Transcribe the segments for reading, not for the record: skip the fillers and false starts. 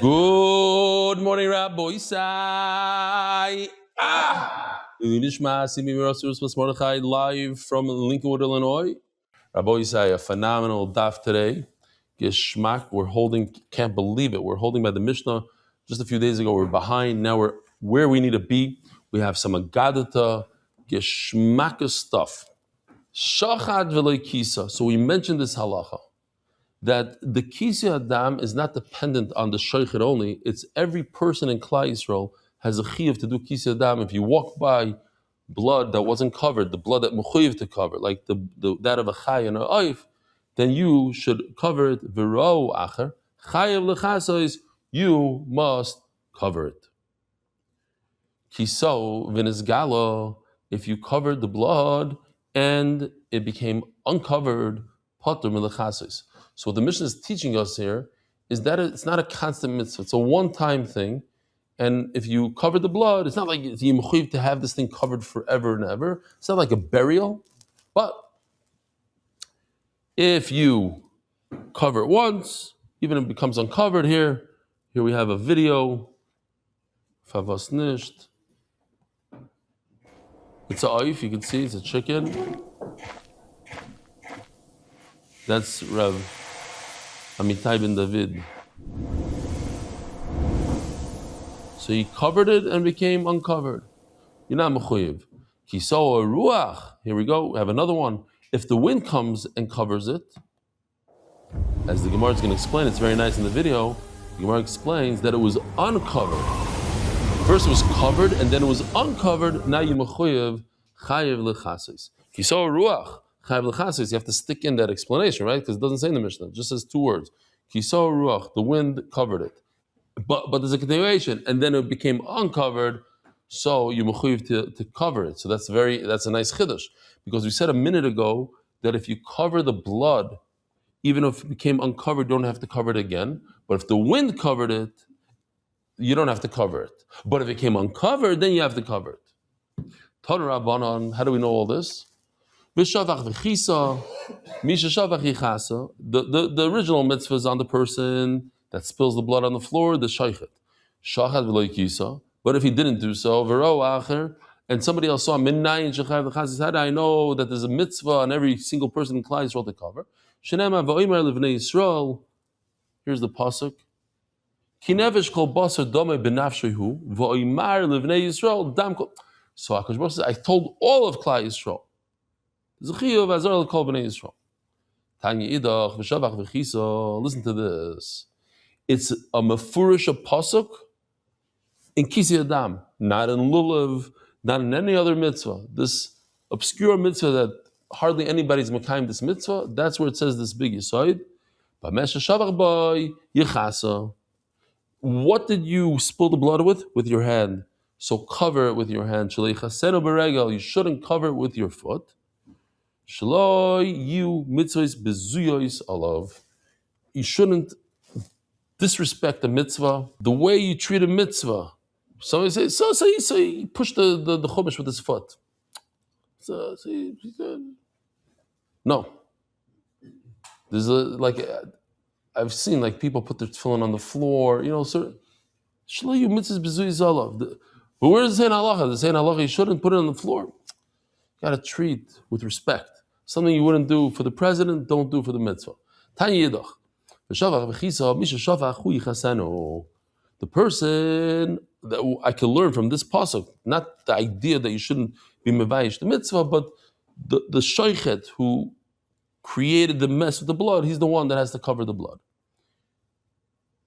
Good morning, Rabbi Isai. Live from Lincolnwood, Illinois. Rabbi Isai, a phenomenal daf today. Geschmack, we're holding, can't believe it. We're holding by the Mishnah. Just a few days ago, we're behind. Now we're where we need to be. We have some Agadata, Geschmack stuff. Shachad v'lei kisa. So we mentioned this halacha, that the kisi adam is not dependent on the shaykhid only. It's every person in Klal Yisrael has a chiyuv to do kisi adam. If you walk by blood that wasn't covered, the blood that mechuyev to cover, like that of a chay and a oif, then you should cover it. V'ro acher chayav lechasois, you must cover it. Kiso v'nizgalo, if you covered the blood and it became uncovered, patur milechasois. So what the Mishnah is teaching us here is that it's not a constant mitzvah. It's a one-time thing. And if you cover the blood, it's not like you're mechuyev to have this thing covered forever and ever. It's not like a burial. But if you cover it once, even if it becomes uncovered here we have a video. Favas nisht. It's a oif, you can see, it's a chicken. That's Rav Amitai ben David. So he covered it and became uncovered. You're not mechuyev. Kiso ruach. Here we go. We have another one. If the wind comes and covers it, as the Gemara is going to explain, it's very nice in the video. The Gemara explains that it was uncovered. First it was covered and then it was uncovered. Now you mechuyev chayev lechasis. Kiso ruach. You have to stick in that explanation, right? Because it doesn't say in the Mishnah. It just says two words. Kiso ruach, the wind covered it. But there's a continuation, and then it became uncovered, so you mechuyev to cover it. So that's a nice chiddush. Because we said a minute ago that if you cover the blood, even if it became uncovered, you don't have to cover it again. But if the wind covered it, you don't have to cover it. But if it came uncovered, then you have to cover it. Tana Rabbanan, how do we know all this? The original mitzvah is on the person that spills the blood on the floor, the shaychet. But if he didn't do so, and somebody else saw, how do I know that there's a mitzvah on every single person in Klal Yisrael to cover? Here's the pasuk. So HaKadosh Baruch Hu says, I told all of Klal Yisrael. Listen to this. It's a mefurish, a pasuk in Kisi Adam, not in Lulav, not in any other mitzvah. This obscure mitzvah that hardly anybody's makayim this mitzvah, that's where it says this big yisoid. What did you spill the blood with? With your hand. So cover it with your hand. You shouldn't cover it with your foot. You shouldn't disrespect a mitzvah the way you treat a mitzvah. Somebody says, so he pushed the chumash with his foot. No. There's I've seen people put their tefillin on the floor, you mitzvahs bezuyis alav. But where does it say in halacha? Does it say in halacha you shouldn't put it on the floor? You got to treat with respect. Something you wouldn't do for the president, don't do for the mitzvah. Tanya yidach. The person that I can learn from this pasuk, not the idea that you shouldn't be mevayish the mitzvah, but the shaychet who created the mess with the blood, he's the one that has to cover the blood.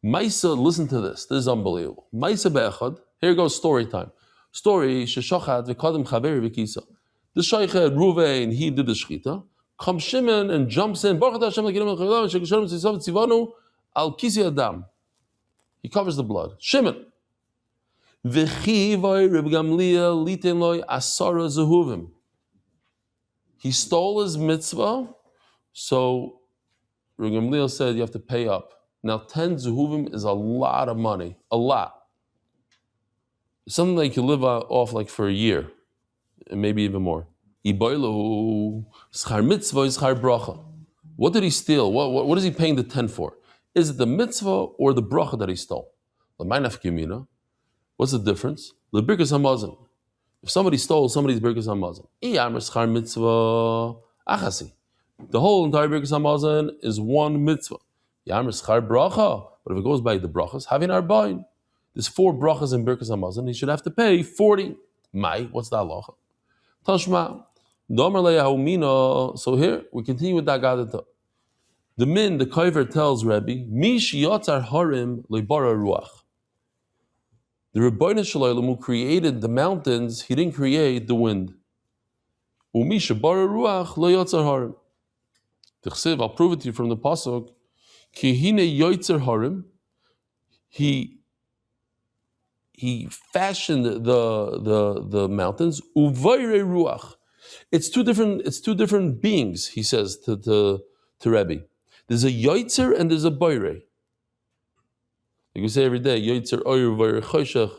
Maisa, listen to this. This is unbelievable. Maisa be'echad. Here goes story time. Story, sheshachat v'kadim chaveri v'kisa. The shaychet, Ruvain, he did the shchita. Comes Shimon and jumps in. Baruch Hashem l'kirim l'chavilam shekashem tzisav tzivanu al kisi adam. He covers the blood. Shimon. V'chivay Reb Gamliel liten loy asara zehuvim. He stole his mitzvah, so Reb Gamliel said you have to pay up. Now 10 zehuvim is a lot of money. A lot. Something that you can live off for a year, and maybe even more. What did he steal? What is he paying the 10 for? Is it the mitzvah or the bracha that he stole? What's the difference? The birkas hamazon. If somebody stole somebody's birkas hamazon, mitzvah achasi. The whole entire birkas hamazon is one mitzvah. Yamr schar bracha. But if it goes by the brachas, having arbain, there's 4 brachas in birkas hamazon. He should have to pay 40. What's the halacha? Tashma. So here we continue with that gadata. The Koiver tells Rebbe, Mi shiyatzar harim lebara ruach. The Rebbeinu Shalom who created the mountains, he didn't create the wind. Umi shabara ruach lo yatzar harim. T'chsev, I'll prove it to you from the pasuk. Ki hine yatzar harim. He fashioned the mountains. Uvayre ruach. It's two different beings. He says to Rebbe. There's a yaitzer and there's a bayre. Like we say every day, yaitzer oyer vayre choshech.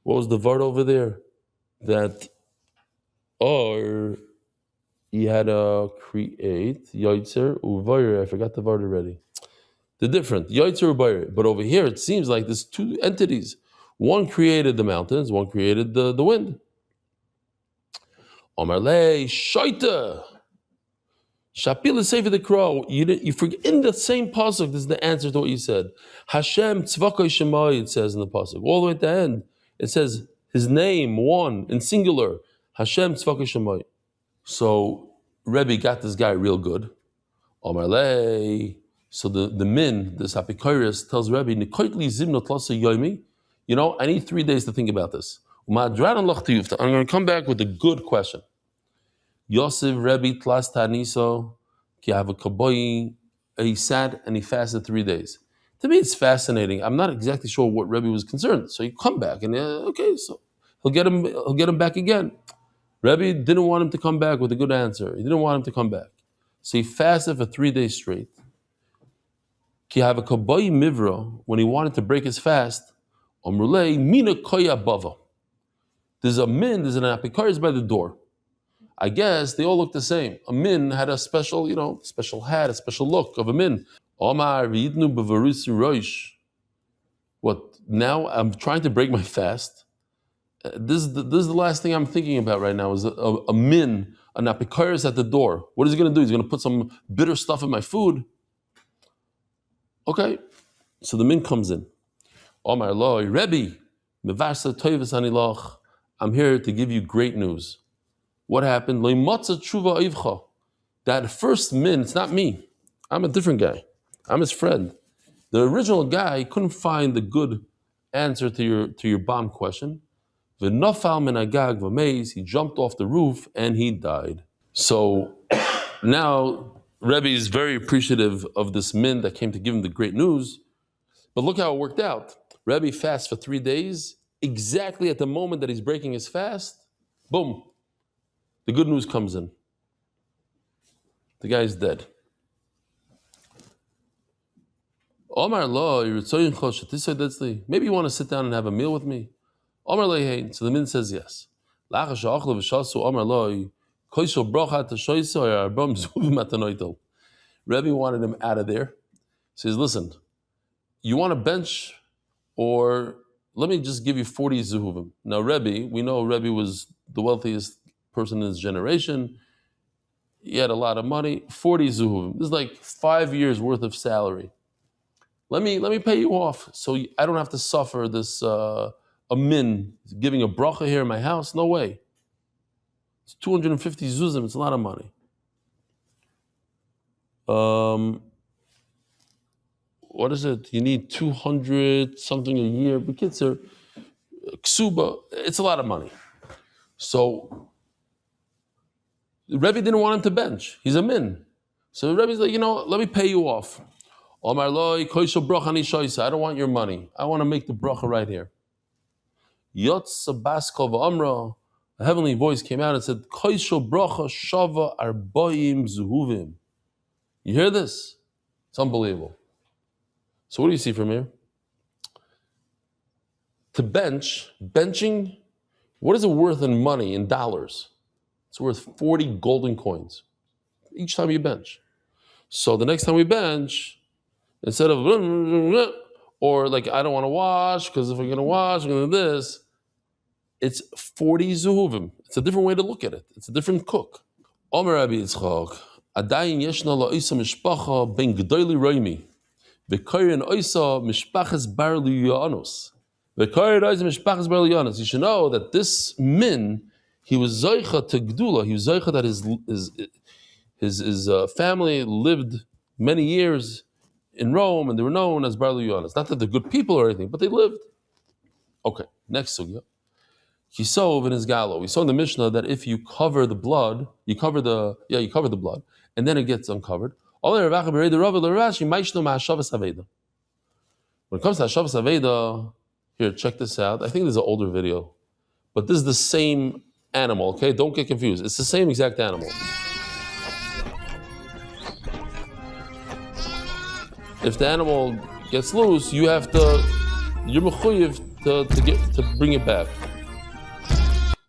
What was the word over there? That or he had to create yaitzer uvayre. I forgot the word already. The different yaitzer ubayre. But over here, it seems like there's 2 entities. One created the mountains. One created the wind. Omar lei shaita. Shapila say for the crow. You forget in the same pasuk. This is the answer to what you said. Hashem tzvakoi shemai. It says in the pasuk all the way at the end. It says his name one in singular. Hashem tzvakoi shemai. So Rebbe got this guy real good. Omar lei. So the this Apikoris tells Rebbe nikoitli zimnot lasa yomi. I need 3 days to think about this. I'm going to come back with a good question. Yosef Rebbe tlas taniso ki have a kaboi. He sat and he fasted 3 days. To me, it's fascinating. I'm not exactly sure what Rebbe was concerned. So he come back and so he'll get him back again. Rebbe didn't want him to come back with a good answer. He didn't want him to come back. So he fasted for 3 days straight. Ki have a kaboi mivra when he wanted to break his fast. Omrulei mina koya bava. There's an apikaris by the door. I guess they all look the same. A min had a special hat, a special look of a min. Omar v'yidnu b'varusi roish. What, now I'm trying to break my fast. This is the last thing I'm thinking about right now is a min, an apikaris at the door. What is he going to do? He's going to put some bitter stuff in my food. Okay, so the min comes in. Omar loy, Rebbe, mevarsa toivus anilach. I'm here to give you great news. What happened? That first min, it's not me. I'm a different guy. I'm his friend. The original guy couldn't find the good answer to your bomb question. He jumped off the roof and he died. So now Rebbe is very appreciative of this min that came to give him the great news. But look how it worked out. Rebbe fasts for 3 days. Exactly at the moment that he's breaking his fast, boom, the good news comes in. The guy's dead. Omar lo, maybe you want to sit down and have a meal with me? Omar lo, so the min says yes. Rebbe wanted him out of there. He says, listen, you want a bench or let me just give you 40 zuhuvim. Now we know Rebbe was the wealthiest person in his generation. He had a lot of money, 40 zuhuvim. This is like 5 years worth of salary. Let me pay you off so I don't have to suffer this a min, giving a bracha here in my house. No way. It's 250 zuzim, it's a lot of money. What is it? You need 200 something a year. But kids are ksuba. It's a lot of money. So the Rebbe didn't want him to bench. He's a min. So the Rebbe's like, let me pay you off. Omar loy koisho bracha ani shoysa. I don't want your money. I want to make the bracha right here. Yotz sabasko v'amra. A heavenly voice came out and said, koisho bracha shava arboim zuhuvim. You hear this? It's unbelievable. So what do you see from here? To benching, what is it worth in money, in dollars? It's worth 40 golden coins each time you bench. So the next time we bench, Instead of, or like, I don't want to wash because if I'm going to wash, I'm going to do this. It's 40 zuhuvim. It's a different way to look at it. It's a different cook. Omer Rabbi Yitzchak, Adayin yeshna la'isa mishpacha ben g'doili roimi, v'koyin oisa mishpachas bar liyanus. V'koyin oisa mishpachas bar liyanus. You should know that this min, he was zoicha to gdula. He was zoicha that his family lived many years in Rome, and they were known as bar liyanus. Not that they're good people or anything, but they lived. Okay, next sugya. Kisov in his gallo. We saw in the Mishnah that if you cover the blood, you cover the blood, and then it gets uncovered. When it comes to Hashavas Aveda, here, check this out. I think there's an older video, but this is the same animal, okay? Don't get confused. It's the same exact animal. If the animal gets loose, you're mechuyev to bring it back.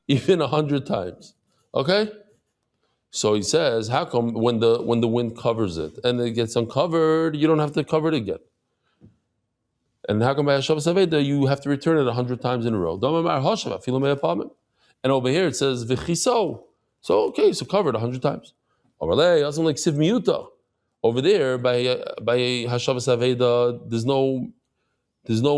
Even 100 times, okay? So he says, how come when the wind covers it and it gets uncovered, you don't have to cover it again? And how come by Hashavas Aveda you have to return it 100 times in a row? And over here it says v'chiso. So okay, so covered 100 times. Over there by Hashavas Aveda, there's no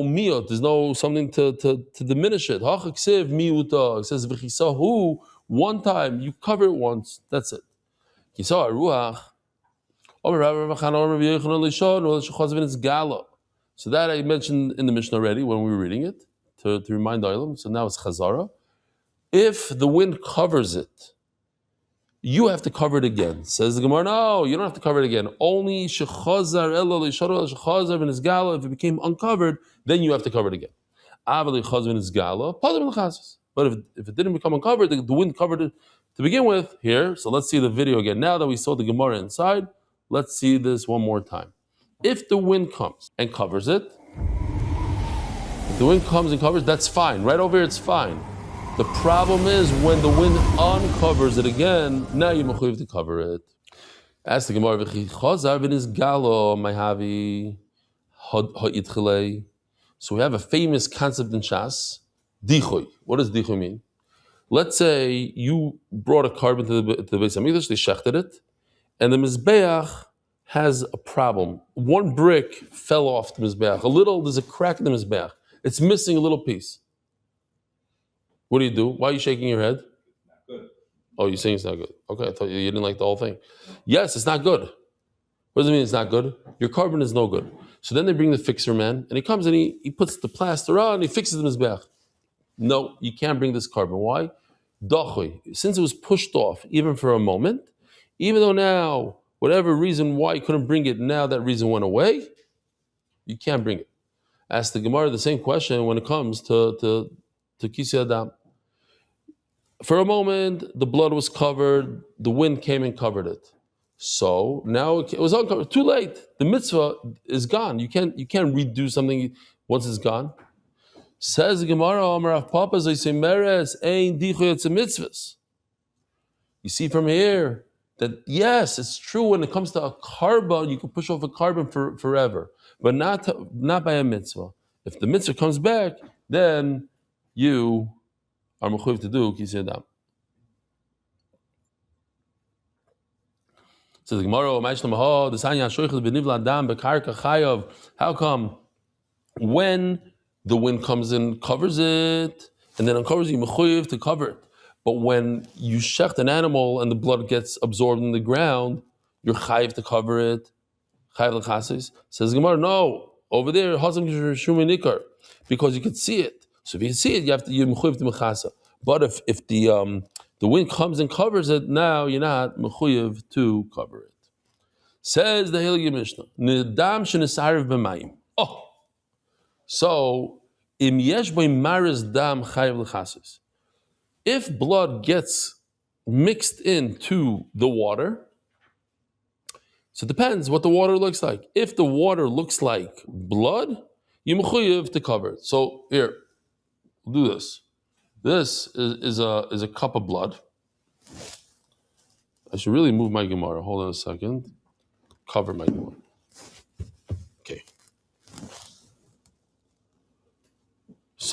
miyot, there's no something to diminish it. Hachaksiv miyuta. It says v'chisahu, one time, you cover it once, that's it. Kisa ruach. So that I mentioned in the Mishnah already when we were reading it, to remind Olam. So now it's Chazarah. If the wind covers it, you have to cover it again. Says the Gemara, no, you don't have to cover it again. Only shechazar elo leisharo shechazar ben isgala. If it became uncovered, then you have to cover it again. Aval chazar ben isgala, padim l'chazas. But if it didn't become uncovered, the wind covered it to begin with. Here, so let's see the video again. Now that we saw the Gemara inside, let's see this one more time. If the wind comes and covers it, that's fine. Right over here, it's fine. The problem is when the wind uncovers it again, now you're mechuyev to cover it. Ask the Gemara, "V'chichazar v'nizgalo mayhavi ha'itchilei." So we have a famous concept in Shas, dichoy. What does dichoy mean? Let's say you brought a carbon to the Beis Hamikdash, they shechted it, and the mizbeach has a problem. One brick fell off the mizbeach. There's a crack in the mizbeach. It's missing a little piece. What do? Why are you shaking your head? Not good. Oh, you're saying it's not good. Okay, I thought you didn't like the whole thing. Yes, it's not good. What does it mean it's not good? Your carbon is no good. So then they bring the fixer man, and he comes and he puts the plaster on, and he fixes the mizbeach. No, you can't bring this carbon. Why? Dachui. Since it was pushed off, even for a moment, even though now, whatever reason why you couldn't bring it, now that reason went away, you can't bring it. Ask the Gemara the same question when it comes to Kisi Adam. For a moment, the blood was covered, the wind came and covered it. So now it was uncovered. Too late. The mitzvah is gone. You can't redo something once it's gone. Says the Gemara, Amar Papa Meres ein dichoy mitzvahs. You see from here that yes, it's true when it comes to a carbon, you can push off a carbon forever, but not by a mitzvah. If the mitzvah comes back, then you are mechuyev to do Kisei Adam. So the Gemara, how come when the wind comes in, covers it, and then uncovers you mechuyev to cover it, but when you shecht an animal and the blood gets absorbed in the ground, you're chayiv to cover it, chayiv l'chasis? Says the Gemara, no, over there hazam shumi nikar, because you can see it. So if you can see it, you're mechuyev to mechasa. But if the wind comes and covers it, now you're not mechuyev to cover it. Says the Heilige Mishnah, Nidam shenesarev b'mayim. Oh, so im yesh bo maris dam chayiv l'chasis. If blood gets mixed into the water, so it depends what the water looks like. If the water looks like blood, you mechuyev to cover it. So here, we'll do this. This is a cup of blood. I should really move my Gemara. Hold on a second. Cover my Gemara. Okay.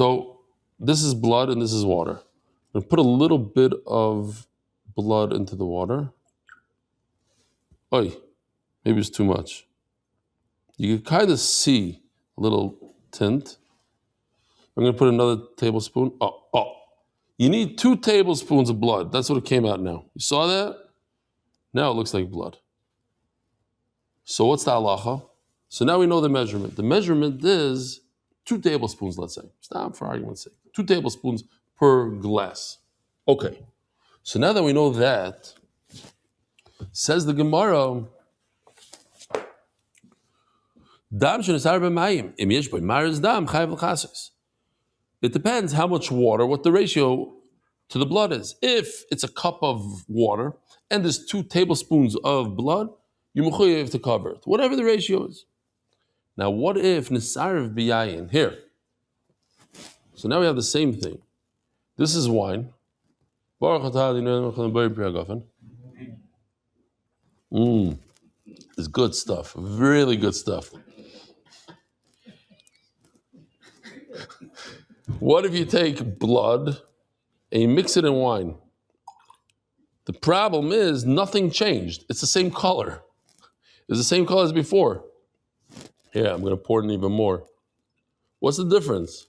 So this is blood and this is water. I'm going to put a little bit of blood into the water. Oy, maybe it's too much. You can kind of see a little tint. I'm going to put another tablespoon. Oh. You need 2 tablespoons of blood. That's what it came out now. You saw that? Now it looks like blood. So what's the halacha? So now we know the measurement. The measurement is 2 tablespoons, let's say. Stop for argument's sake. 2 tablespoons per glass. Okay. So now that we know that, says the Gemara, Dam shenisar b'mayim, im yesh bo maris dam chayav l'chasos. It depends how much water, what the ratio to the blood is. If it's a cup of water and there's 2 tablespoons of blood, you mechuyev to cover it, whatever the ratio is. Now, what if nisarav b'yayin? Here. So now we have the same thing. This is wine. It's good stuff, really good stuff. What if you take blood and you mix it in wine? The problem is nothing changed. It's the same color. It's the same color as before. Here, I'm going to pour in even more. What's the difference?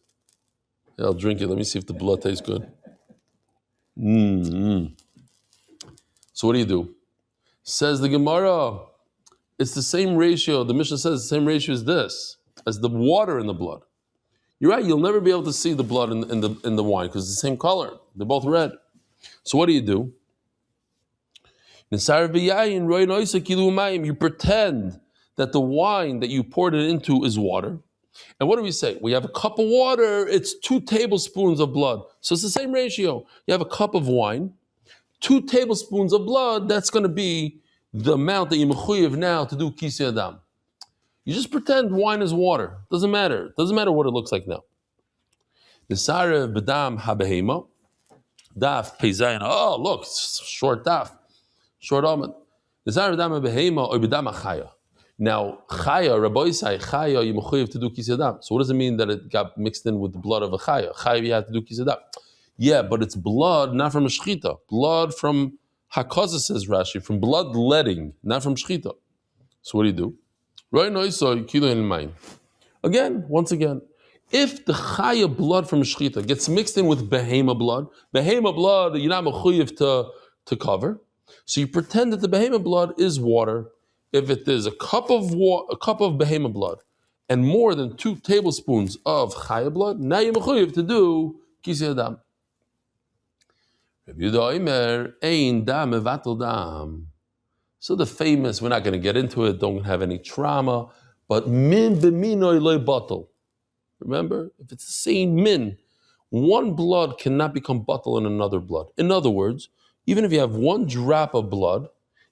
Yeah, I'll drink it. Let me see if the blood tastes good. So what do? Says the Gemara, it's the same ratio. The Mishnah says the same ratio as this, as the water in the blood. You're right, you'll never be able to see the blood in the wine because it's the same color. They're both red. So what do? You pretend that the wine that you poured it into is water. And what do we say? We have a cup of water, it's 2 tablespoons of blood. So it's the same ratio. You have a cup of wine, 2 tablespoons of blood, that's going to be the amount that you mechuyev now to do kisei adam. You just pretend wine is water. Doesn't matter. Doesn't matter what it looks like now. Nisare b'dam habehema. Daf peizayin. Oh, look, short daf. Short almond. Nisare b'dam habehema or b'dam achaya. Now, chaya, Rabbi say, chaya, you mechuyev to do kisei adam. So what does it mean that it got mixed in with the blood of a chaya? Chaya, you have to do kisei adam. Yeah, but it's blood, not from a shchita. Blood from hakaza, says Rashi, from bloodletting, not from shchita. So what do? Again, once again, if the chaya blood from shchita gets mixed in with behema blood you're not mechuyev to cover. So you pretend that the behema blood is water. If it is a cup of behema blood and more than 2 tablespoons of chaya blood, now you're mechuyev to do kisei adam. Rabbi Yehuda Omer, ein dam mevatel dam. So the famous, we're not going to get into it, don't have any trauma, but min b'minoi loy batel. Remember, if it's the same min, one blood cannot become batel in another blood. In other words, even if you have 1 drop of blood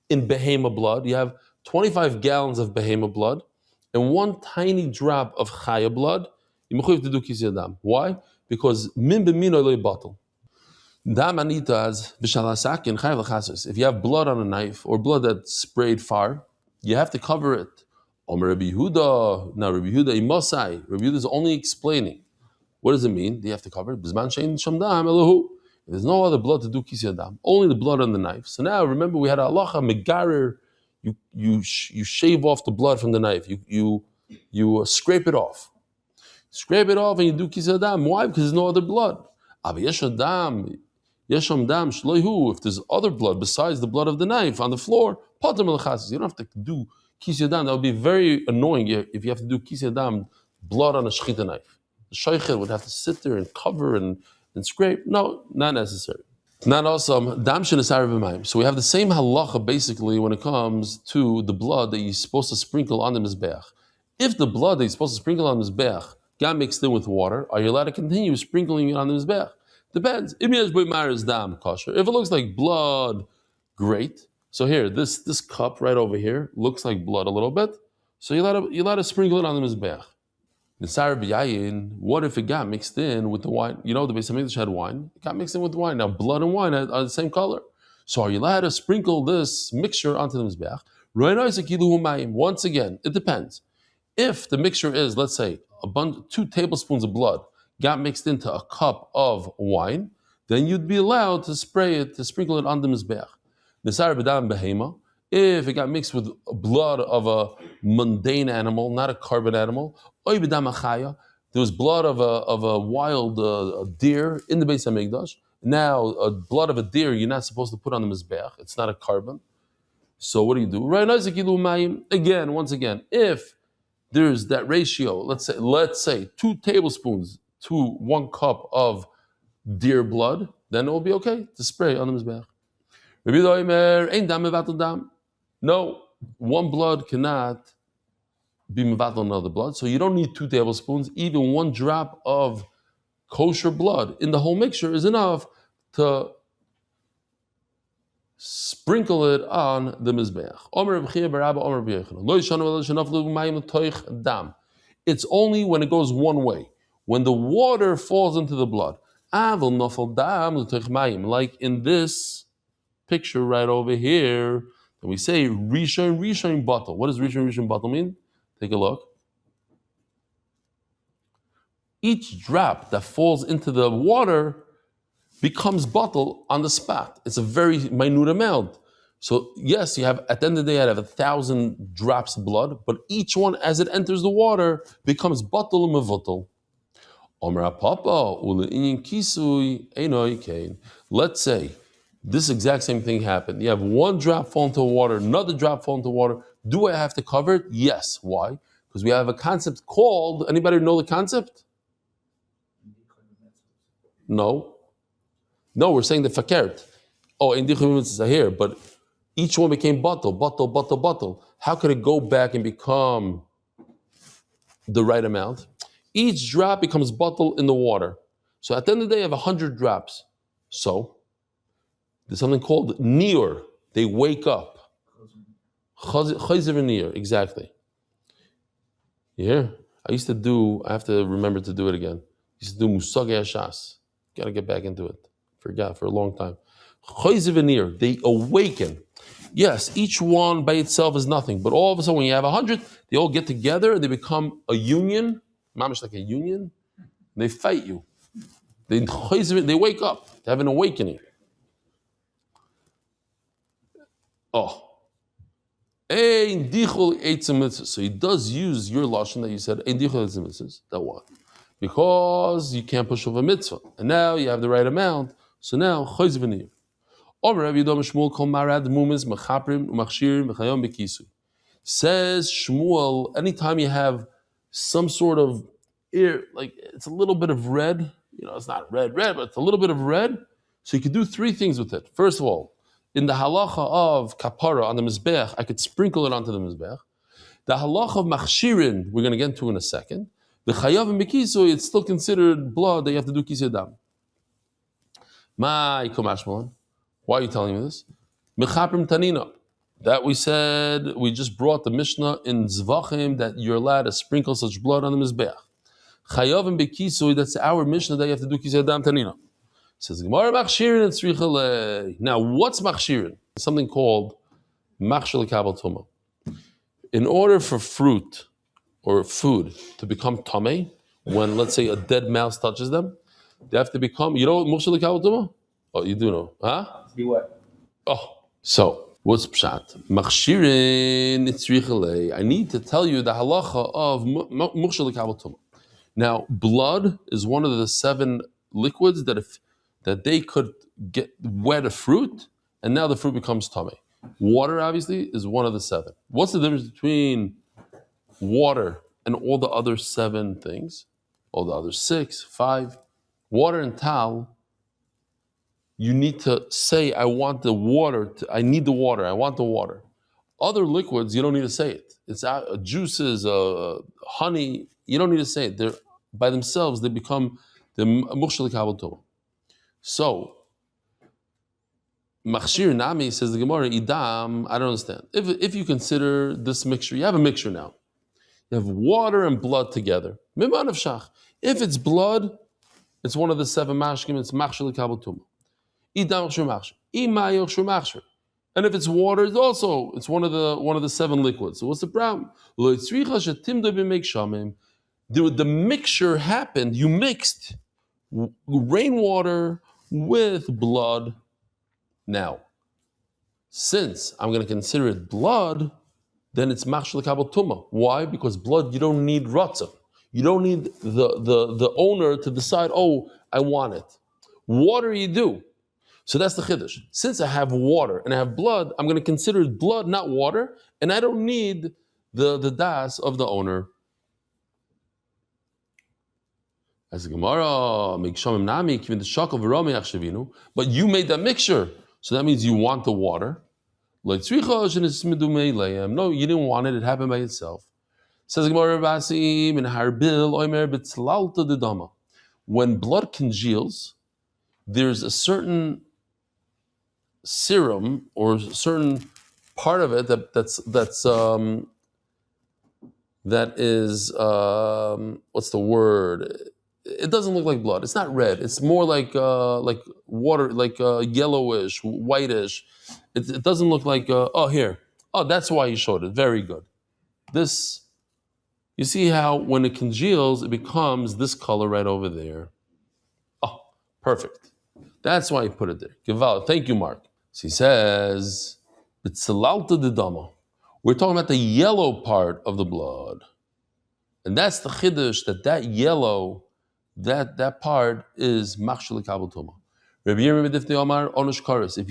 in behema blood, you have 25 gallons of behema blood, and 1 tiny drop of chaya blood, you mechuyev to do kisei adam. Why? Because min b'minoi loy batel. If you have blood on a knife or blood that sprayed far, you have to cover it. Rabbi Yehuda is only explaining. What does it mean? You have to cover it. If there's no other blood to do kisei adam, only the blood on the knife. So now remember we had a halacha megarer. You shave off the blood from the knife. You scrape it off. Scrape it off and you do kisei adam. Why? Because there's no other blood. If there's other blood besides the blood of the knife on the floor, you don't have to do kisei adam. That would be very annoying if you have to do kisei adam, blood on a shechita knife. The shaykhid would have to sit there and cover and scrape. No, not necessary. Not awesome. So we have the same halacha basically when it comes to the blood that you're supposed to sprinkle on the mizbeach. If the blood that you're supposed to sprinkle on the mizbeach got mixed in with water, are you allowed to continue sprinkling it on the mizbeach? Depends. If it looks like blood, great. So here, this cup right over here looks like blood a little bit. So you're allowed to sprinkle it on the mizbeach. What if it got mixed in with the wine? You know, the Beis Hamikdash had wine. It got mixed in with the wine. Now, blood and wine are the same color. So are you allowed to sprinkle this mixture onto the mizbeach? Once again, it depends. If the mixture is, let's say, 2 tablespoons of blood got mixed into a cup of wine, then you'd be allowed to sprinkle it on the mizbeach. Nesar b'dam behema. If it got mixed with blood of a mundane animal, not a carbon animal, oy b'dam achaya, there was blood of a wild deer in the Beis Hamikdash. Now, blood of a deer you're not supposed to put on the mizbeach. It's not a carbon. So what do you do? Right, again, once again, if there's that ratio, let's say 2 tablespoons to 1 cup of deer blood, then it will be okay to spray on the mizbeach. No, one blood cannot be mevatel another blood, so you don't need 2 tablespoons. Even 1 drop of kosher blood in the whole mixture is enough to sprinkle it on the mizbeach. It's only when it goes one way, when the water falls into the blood. Like in this picture right over here, and we say rishon bottle. What does rishon bottle mean? Take a look. Each drop that falls into the water becomes bottle on the spot. It's a very minute amount. So yes, you have at the end of the day, I have 1,000 drops of blood, but each one as it enters the water becomes bottle and mevutal. Let's say this exact same thing happened. You have 1 drop fall into water, another drop fall into water. Do I have to cover it? Yes. Why? Because we have a concept called, anybody know the concept? No, we're saying the fakert. Oh, indichum is here, but each one became bottle. How could it go back and become the right amount? Each drop becomes bottle in the water. So at the end of the day, you have 100 drops. So there's something called niur. They wake up. Chazarah niur, exactly. Yeah, I have to remember to do it again. I used to do musagei hashas. Got to get back into it. Forgot for a long time. Chazarah niur, they awaken. Yes, each one by itself is nothing, but all of a sudden when you have 100, they all get together and they become a union, mamish like a union. They fight you. They wake up. They have an awakening. Oh. So he does use your lashon that you said, that one. Because you can't push over a mitzvah. And now you have the right amount. So now, chayz says Shmuel, anytime you have some sort of ear, like it's a little bit of red, it's not red, but it's a little bit of red, so you could do 3 things with it. First of all, in the halacha of kapara on the mizbeach, I could sprinkle it onto the mizbeach. The halacha of machshirin, we're going to get into in a second. The chayav and bekisu, it's still considered blood that you have to do kisei dam. Why are you telling me this? Mechaprim tanina. That we said, we just brought the Mishnah in Zvachim that you're allowed to sprinkle such blood on the Mizbeach. Chayav and Bekisui, that's our Mishnah that you have to do Kisei Adam Tanina. Says Gemara Machshirin and Tzricha. Now, what's Machshirin? Something called Machshel Kabel Tuma. In order for fruit or food to become Tameh, when let's say a dead mouse touches them, they have to become, you know what Machshel Kabel Tuma? Oh, you do know. Huh? See what? Oh, so. What's pshat? Machshirin itzrichalei. I need to tell you the halacha of muchshel kabel tumah. Now, blood is one of the 7 liquids that they could get wet a fruit, and now the fruit becomes tameh. Water, obviously, is one of the 7. What's the difference between water and all the other 7 things? All the other 6, 5. Water and tal. You need to say, I want the water, I need the water, I want the water. Other liquids, you don't need to say it. It's juices, honey, you don't need to say it. They're by themselves, they become the mukhshel kabel tumah. So, machshir nami, says the Gemara, idam, I don't understand. If you consider this mixture, you have a mixture now. You have water and blood together. Miman of shach. If it's blood, it's one of the 7 mashkim, it's machshel kabel tumah. And if it's water, it's one of the 7 liquids. So what's the problem? The mixture happened. You mixed rainwater with blood. Now, since I'm going to consider it blood, then it's machshel kabel tuma. Why? Because blood, you don't need ratzon. You don't need the owner to decide, oh, I want it. Water you do. So that's the chiddush. Since I have water and I have blood, I'm going to consider it blood, not water, and I don't need the das of the owner. As the Gemara, but you made that mixture, so that means you want the water. No, you didn't want it. It happened by itself. Says the Gemara, when blood congeals, there's a certain serum or a certain part of it that is what's the word? It doesn't look like blood. It's not red. It's more like water, like yellowish, whitish. It doesn't look like. Here. Oh, that's why you showed it. Very good. This, you see how when it congeals, it becomes this color right over there. Oh, perfect. That's why you put it there. Gival. Thank you, Mark. So he says, "B'tzalalta dedama." We're talking about the yellow part of the blood, and that's the chiddush that yellow. That part is machshel kabel tuma. Rabbi Yirmiyah Omar onush karas. If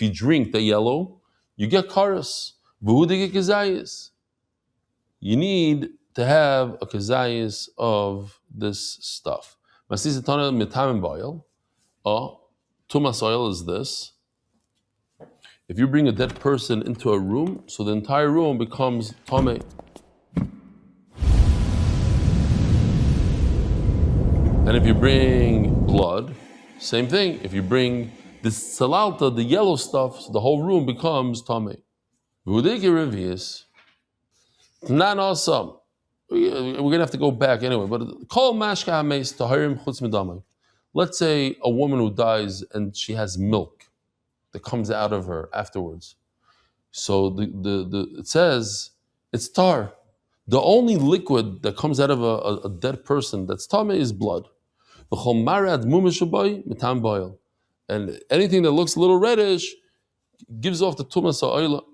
you drink the yellow, you get karas. V'hudige kazayis. You need to have a kazayis of this stuff. Masisatana mitam boil. Tumas oil is this. If you bring a dead person into a room, so the entire room becomes tamei. And if you bring blood, same thing. If you bring this salalta, the yellow stuff, so the whole room becomes tamei. V'udeki revius, not awesome. We're gonna have to go back anyway. But kol mashka hameis tahirim chutz midamai. Let's say a woman who dies and she has milk that comes out of her afterwards. So it says it's tar. The only liquid that comes out of a dead person that's tamei is blood. And anything that looks a little reddish gives off the tumas oil.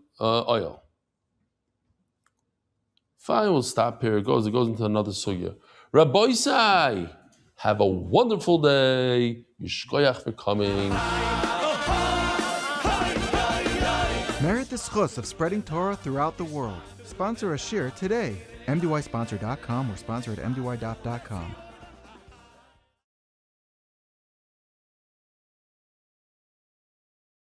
Fine, we'll stop here. It goes into another sugya. Rabbi Isai, have a wonderful day. Yishkoyach for coming. Merit the schus of spreading Torah throughout the world. Sponsor a shir today. MDYsponsor.com or sponsor at MDY.com.